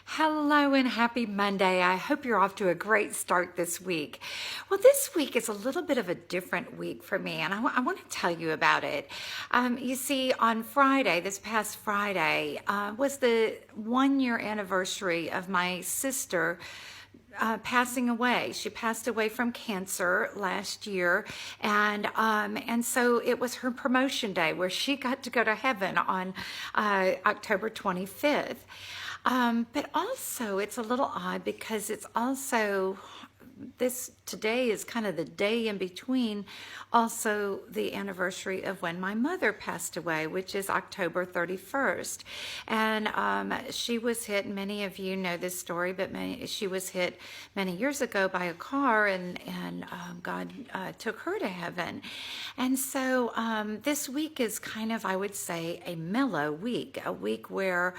Hello and happy Monday. I hope you're off to a great start this week. Well, this week is a little bit of a different week for me, and I want to tell you about it. You see, on Friday, this past Friday, was the 1 year anniversary of my sister passing away. She passed away from cancer last year, and so it was her promotion day where she got to go to heaven on October 25th. But also, it's a little odd because it's also this today is kind of the day in between also the anniversary of when my mother passed away, which is October 31st. And she was hit, many of you know this story, but she was hit many years ago by a car, and God took her to heaven. And so this week is kind of, I would say, a mellow week, a week where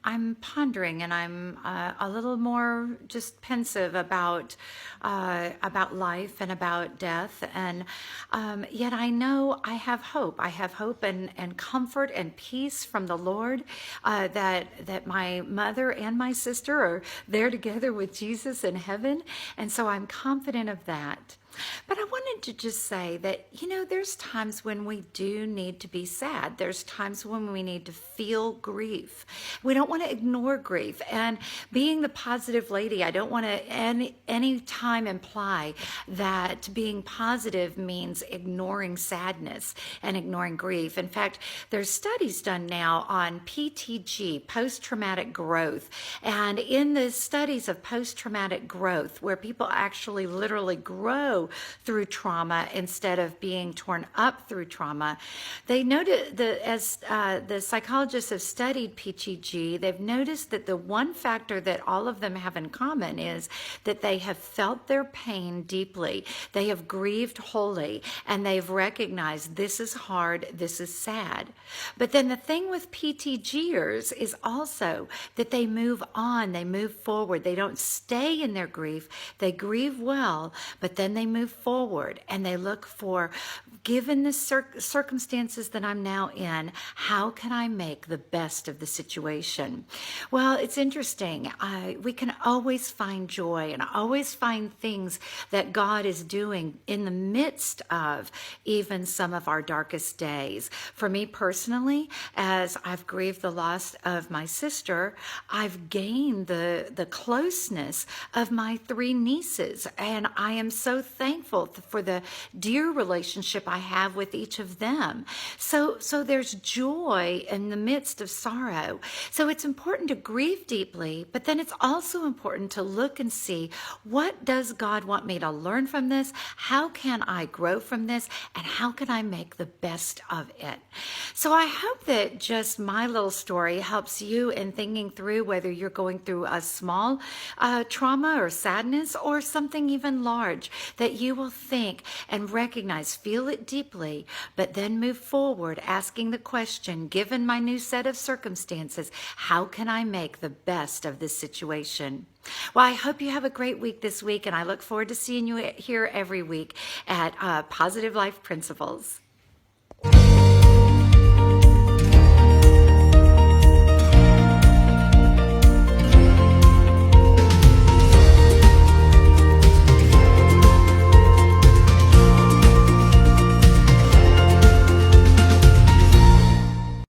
I'm pondering and I'm a little more just pensive about life and about death, and yet I know I have hope. I have hope and comfort and peace from the Lord, that my mother and my sister are there together with Jesus in heaven, and so I'm confident of that. But I wanted to just say that, there's times when we do need to be sad. There's times when we need to feel grief. We don't want to ignore grief. And being the positive lady, I don't want to any time imply that being positive means ignoring sadness and ignoring grief. In fact, there's studies done now on PTG, post-traumatic growth. And in the studies of post-traumatic growth, where people actually literally grow through trauma instead of being torn up through trauma, they noted that as the psychologists have studied PTG, they've noticed that the one factor that all of them have in common is that they have felt their pain deeply, they have grieved wholly, and they've recognized this is hard, this is sad. But then the thing with PTGers is also that they move on, they move forward, they don't stay in their grief, they grieve well, but then they move forward and they look for, given the circumstances that I'm now in, how can I make the best of the situation? Well, it's interesting. We can always find joy and always find things that God is doing in the midst of even some of our darkest days. For me personally, as I've grieved the loss of my sister, I've gained the closeness of my three nieces, and I am so thankful for the dear relationship I have with each of them. So there's joy in the midst of sorrow. So it's important to grieve deeply, but then it's also important to look and see, what does God want me to learn from this? How can I grow from this? And how can I make the best of it? So I hope that just my little story helps you in thinking through whether you're going through a small trauma or sadness or something even large, that you will think and recognize, feel it deeply, but then move forward asking the question, given my new set of circumstances, how can I make the best of this situation? Well, I hope you have a great week this week, and I look forward to seeing you here every week at Positive Life Principles.